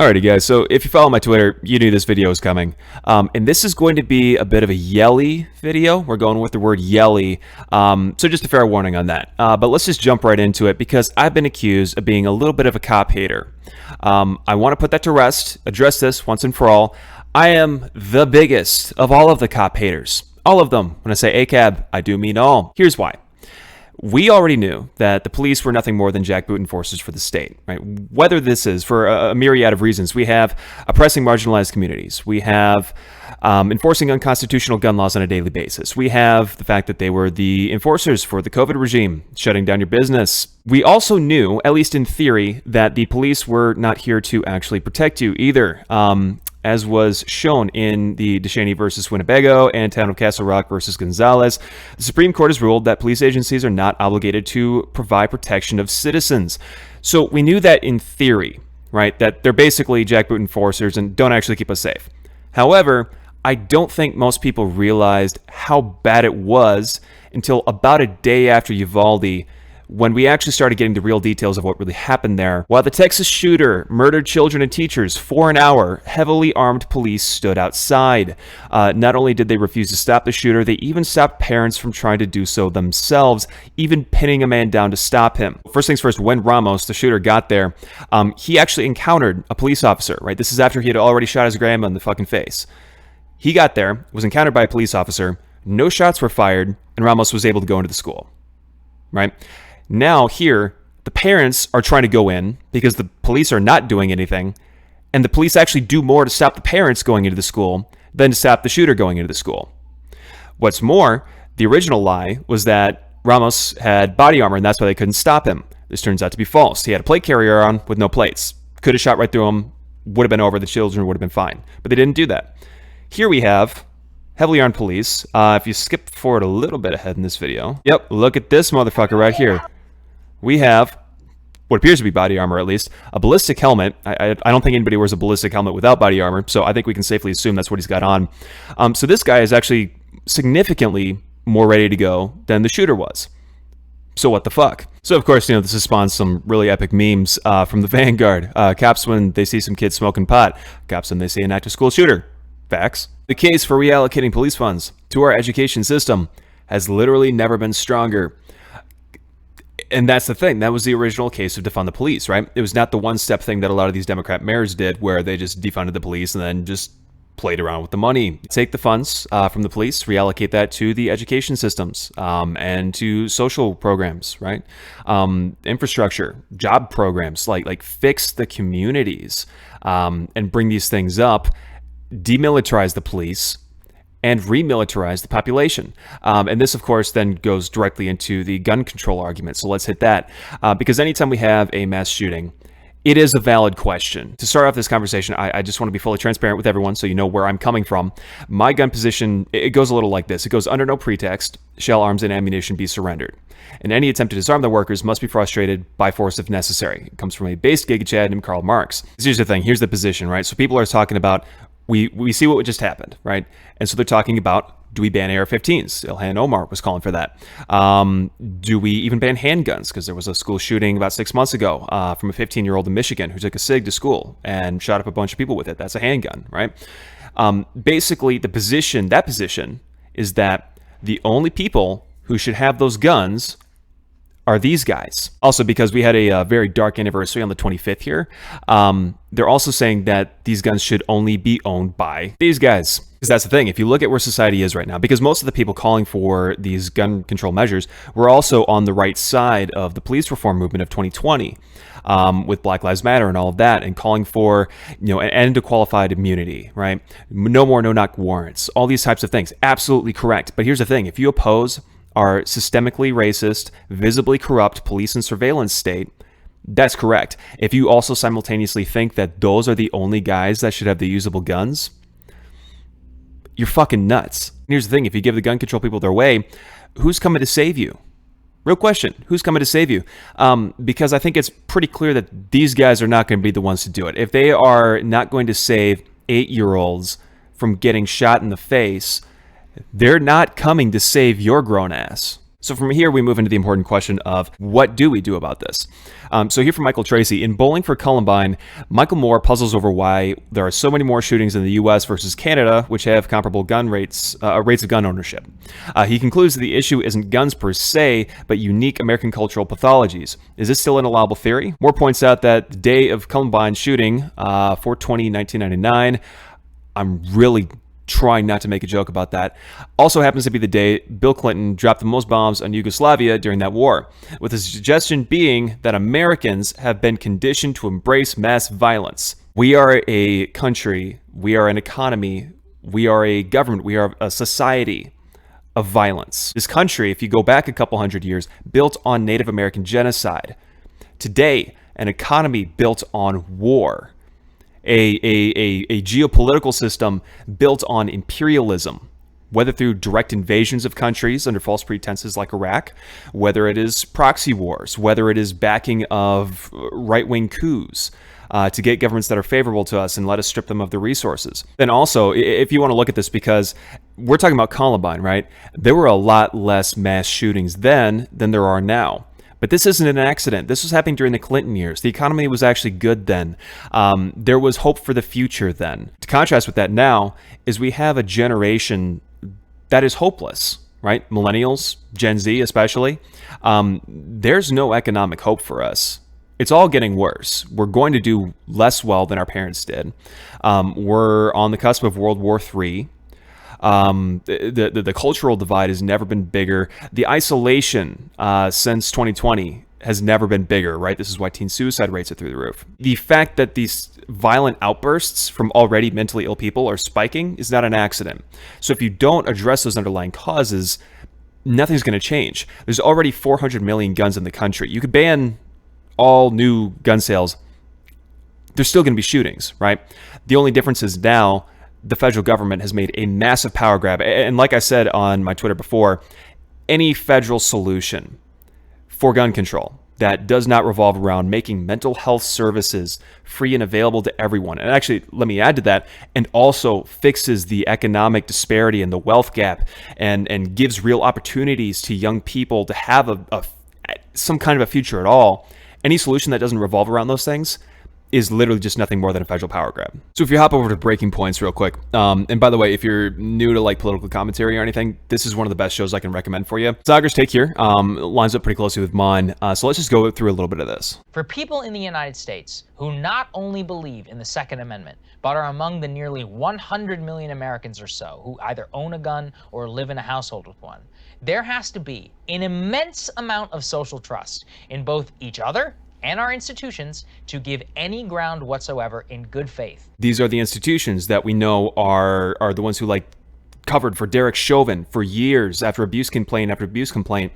Alrighty guys, so if you follow my Twitter, you knew this video was coming. And this is going to be a bit of a yelly video. We're going with the word yelly, so just a fair warning on that. But let's just jump right into it because I've been accused of being a little bit of a cop hater. I want to put that to rest, address this once and for all. I am the biggest of all of the cop haters. All of them. When I say ACAB, I do mean all. Here's why. We already knew that the police were nothing more than jackboot enforcers for the state, right? Whether this is for a myriad of reasons. We have oppressing marginalized communities. We have enforcing unconstitutional gun laws on a daily basis. We have the fact that they were the enforcers for the COVID regime, shutting down your business. We also knew, at least in theory, that the police were not here to actually protect you either. As was shown in the DeShaney versus Winnebago and Town of Castle Rock versus Gonzalez, the Supreme Court has ruled that police agencies are not obligated to provide protection of citizens. So we knew that in theory, right, that they're basically jackboot enforcers and don't actually keep us safe. However, I don't think most people realized how bad it was until about a day after Uvalde, when we actually started getting the real details of what really happened there. While the Texas shooter murdered children and teachers for an hour, heavily armed police stood outside. Not only did they refuse to stop the shooter, they even stopped parents from trying to do so themselves, even pinning a man down to stop him. First things first, when Ramos, the shooter, got there, he actually encountered a police officer, right? This is after he had already shot his grandma in the fucking face. He got there, was encountered by a police officer, no shots were fired, and Ramos was able to go into the school, right? Now here, the parents are trying to go in because the police are not doing anything, and the police actually do more to stop the parents going into the school than to stop the shooter going into the school. What's more, the original lie was that Ramos had body armor and that's why they couldn't stop him. This turns out to be false. He had a plate carrier on with no plates. Could have shot right through him, would have been over, the children would have been fine. But they didn't do that. Here we have heavily armed police. If you skip forward a little bit ahead in this video, yep, look at this motherfucker right here. We have what appears to be body armor, at least, a ballistic helmet. I don't think anybody wears a ballistic helmet without body armor, so I think we can safely assume that's what he's got on. So this guy is actually significantly more ready to go than the shooter was. So what the fuck? So of course, this has spawned some really epic memes from the Vanguard. Cops when they see some kids smoking pot. Cops when they see an active school shooter. Facts. The case for reallocating police funds to our education system has literally never been stronger. And that's the thing. That was the original case of defund the police, right? It was not the one-step thing that a lot of these Democrat mayors did where they just defunded the police and then just played around with the money. Take the funds from the police, reallocate that to the education systems and to social programs, right? Infrastructure, job programs, like fix the communities and bring these things up, demilitarize the police, and remilitarize the population. And this, of course, then goes directly into the gun control argument. So let's hit that. Because anytime we have a mass shooting, it is a valid question. To start off this conversation, I just want to be fully transparent with everyone so you know where I'm coming from. My gun position, it goes a little like this. It goes under no pretext, shall arms and ammunition be surrendered. And any attempt to disarm the workers must be frustrated by force if necessary. It comes from a based Giga Chad named Karl Marx. Here's the thing. Here's the position, right? So people are talking about we see what just happened, right? And so they're talking about, do we ban AR-15s? Ilhan Omar was calling for that. Do we even ban handguns? Because there was a school shooting about 6 months ago from a 15-year-old in Michigan who took a SIG to school and shot up a bunch of people with it. That's a handgun, right? Basically, that position is that the only people who should have those guns are these guys. Also, because we had a very dark anniversary on the 25th here, they're also saying that these guns should only be owned by these guys. Because that's the thing, if you look at where society is right now, because most of the people calling for these gun control measures were also on the right side of the police reform movement of 2020, with Black Lives Matter and all of that, and calling for an end to qualified immunity, right? No more no-knock warrants, all these types of things. Absolutely correct. But here's the thing, if you oppose our systemically racist, visibly corrupt police and surveillance state, that's correct. If you also simultaneously think that those are the only guys that should have the usable guns, you're fucking nuts. Here's the thing, if you give the gun control people their way, who's coming to save you? Real question, who's coming to save you? Because I think it's pretty clear that these guys are not going to be the ones to do it. If they are not going to save 8-year-olds from getting shot in the face, they're not coming to save your grown ass. So from here, we move into the important question of what do we do about this? So here from Michael Tracy, in Bowling for Columbine, Michael Moore puzzles over why there are so many more shootings in the U.S. versus Canada, which have comparable gun rates of gun ownership. He concludes that the issue isn't guns per se, but unique American cultural pathologies. Is this still an allowable theory? Moore points out that the day of Columbine shooting, 4/20/1999, I'm really trying not to make a joke about that, also happens to be the day Bill Clinton dropped the most bombs on Yugoslavia during that war, with the suggestion being that Americans have been conditioned to embrace mass violence. We are a country, we are an economy, we are a government, we are a society of violence. This country, if you go back a couple hundred years, built on Native American genocide. Today, an economy built on war. A geopolitical system built on imperialism, whether through direct invasions of countries under false pretenses like Iraq, whether it is proxy wars, whether it is backing of right-wing coups to get governments that are favorable to us and let us strip them of their resources. And also, if you want to look at this, because we're talking about Columbine, right? There were a lot less mass shootings then than there are now. But this isn't an accident. This was happening during the Clinton years. The economy was actually good then. There was hope for the future then. To contrast with that now is we have a generation that is hopeless, right? Millennials, Gen Z especially. There's no economic hope for us. It's all getting worse. We're going to do less well than our parents did. We're on the cusp of World War III. The cultural divide has never been bigger. The isolation since 2020 has never been bigger, right? This is why teen suicide rates are through the roof. The fact that these violent outbursts from already mentally ill people are spiking is not an accident. So if you don't address those underlying causes, nothing's going to change. There's already 400 million guns in the country. You could ban all new gun sales. There's still going to be shootings, right? The only difference is now the federal government has made a massive power grab. And like I said on my Twitter before, any federal solution for gun control that does not revolve around making mental health services free and available to everyone, and actually, let me add to that, and also fixes the economic disparity and the wealth gap and gives real opportunities to young people to have some kind of a future at all, any solution that doesn't revolve around those things is literally just nothing more than a federal power grab. So if you hop over to Breaking Points real quick, and by the way, if you're new to like political commentary or anything, this is one of the best shows I can recommend for you. Saagar's take here lines up pretty closely with mine, so let's just go through a little bit of this. For people in the United States who not only believe in the Second Amendment, but are among the nearly 100 million Americans or so who either own a gun or live in a household with one, there has to be an immense amount of social trust in both each other and our institutions to give any ground whatsoever in good faith. These are the institutions that we know are the ones who covered for Derek Chauvin for years after abuse complaint after abuse complaint,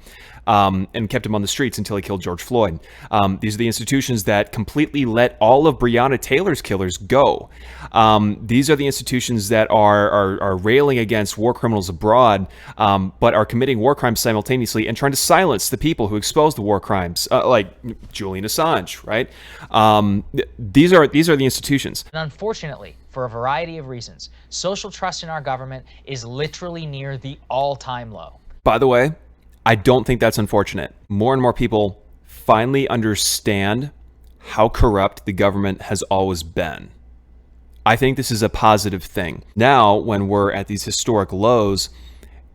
and kept him on the streets until he killed George Floyd. These are the institutions that completely let all of Breonna Taylor's killers go. These are the institutions that are railing against war criminals abroad, but are committing war crimes simultaneously and trying to silence the people who expose the war crimes, like Julian Assange, right? These are the institutions. And unfortunately, for a variety of reasons, social trust in our government is literally near the all-time low. By the way, I don't think that's unfortunate. More and more people finally understand how corrupt the government has always been. I think this is a positive thing. Now, when we're at these historic lows,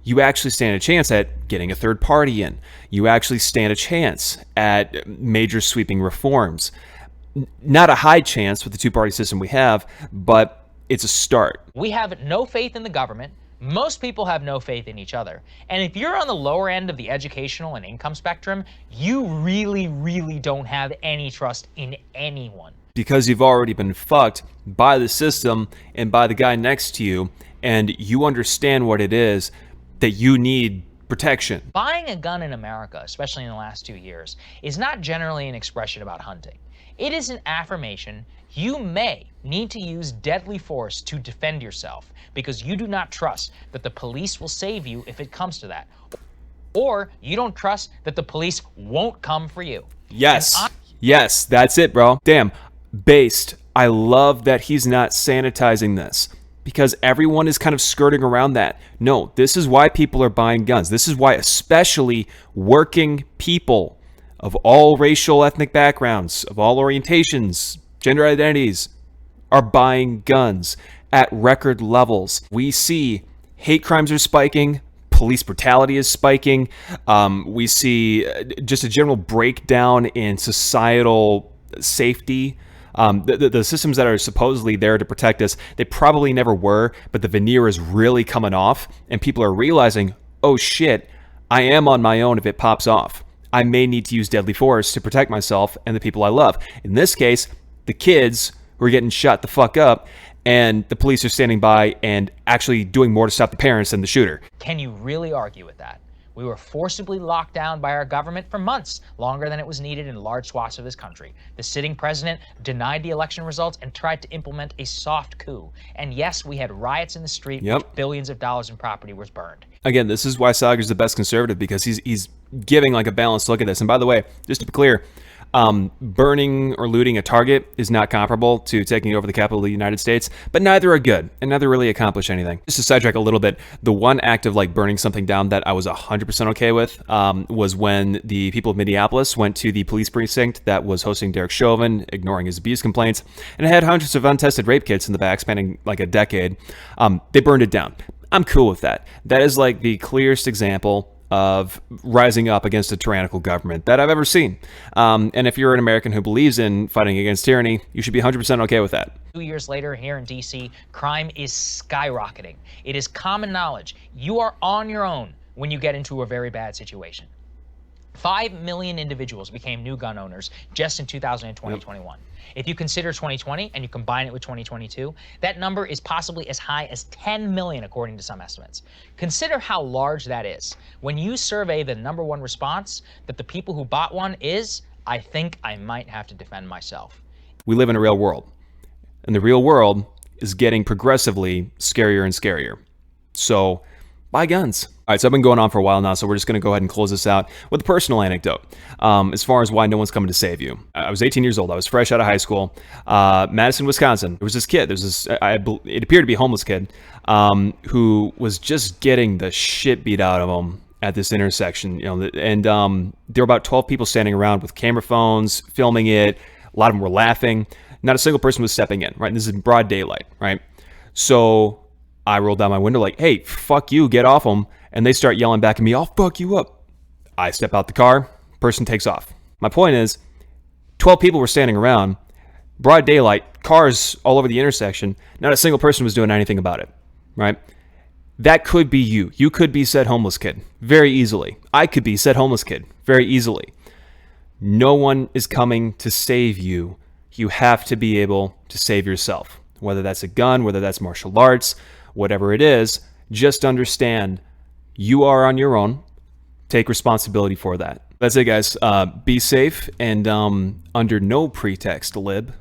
you actually stand a chance at getting a third party in. You actually stand a chance at major sweeping reforms. Not a high chance with the two-party system we have, but it's a start. We have no faith in the government. Most people have no faith in each other. And if you're on the lower end of the educational and income spectrum, you really, really don't have any trust in anyone. Because you've already been fucked by the system and by the guy next to you, and you understand what it is that you need protection. Buying a gun in America, especially in the last 2 years, is not generally an expression about hunting. It is an affirmation you may need to use deadly force to defend yourself because you do not trust that the police will save you if it comes to that. Or you don't trust that the police won't come for you. Yes. Yes, that's it, bro. Damn. Based. I love that he's not sanitizing this. because everyone is kind of skirting around that. No, this is why people are buying guns. This is why especially working people of all racial, ethnic backgrounds, of all orientations, gender identities, are buying guns at record levels. We see hate crimes are spiking, police brutality is spiking. We see just a general breakdown in societal safety. The systems that are supposedly there to protect us, they probably never were, but the veneer is really coming off, and people are realizing, oh shit, I am on my own if it pops off. I may need to use deadly force to protect myself and the people I love. In this case, the kids who are getting shot the fuck up, and the police are standing by and actually doing more to stop the parents than the shooter. Can you really argue with that? We were forcibly locked down by our government for months, longer than it was needed in large swaths of this country. The sitting president denied the election results and tried to implement a soft coup. And yes, we had riots in the street, which billions of dollars in property was burned. Again, this is why Saagar's the best conservative, because he's giving like a balanced look at this. And by the way, just to be clear, burning or looting a target is not comparable to taking over the capital of the United States, but neither are good and neither really accomplish anything. Just to sidetrack a little bit, the one act of like burning something down that I was 100% okay with was when the people of Minneapolis went to the police precinct that was hosting Derek Chauvin, ignoring his abuse complaints, and it had hundreds of untested rape kits in the back spanning like a decade. They burned it down. I'm cool with that. That is like the clearest example of rising up against a tyrannical government that I've ever seen. And if you're an American who believes in fighting against tyranny, you should be 100% okay with that. 2 years later here in DC, crime is skyrocketing. It is common knowledge. You are on your own when you get into a very bad situation. 5 million individuals became new gun owners just in 2020 and 2021. If you consider 2020 and you combine it with 2022, that number is possibly as high as 10 million, according to some estimates. Consider how large that is. When you survey the #1 response that the people who bought one is, I think I might have to defend myself. We live in a real world, and the real world is getting progressively scarier and scarier. So buy guns. All right, so I've been going on for a while now, so we're just going to go ahead and close this out with a personal anecdote as far as why no one's coming to save you. I was 18 years old. I was fresh out of high school. Madison, Wisconsin. There was this kid. There's this, it appeared to be a homeless kid who was just getting the shit beat out of him at this intersection. You know, and there were about 12 people standing around with camera phones, filming it. A lot of them were laughing. Not a single person was stepping in, right? And this is in broad daylight, right? So I rolled down my window like, hey, fuck you, get off them. And they start yelling back at me, I'll fuck you up. I step out the car, person takes off. My point is, 12 people were standing around, broad daylight, cars all over the intersection. Not a single person was doing anything about it, right? That could be you. You could be said homeless kid very easily. I could be said homeless kid very easily. No one is coming to save you. You have to be able to save yourself. Whether that's a gun, whether that's martial arts, whatever it is, just understand you are on your own. Take responsibility for that. That's it, guys. Be safe and under no pretext, lib.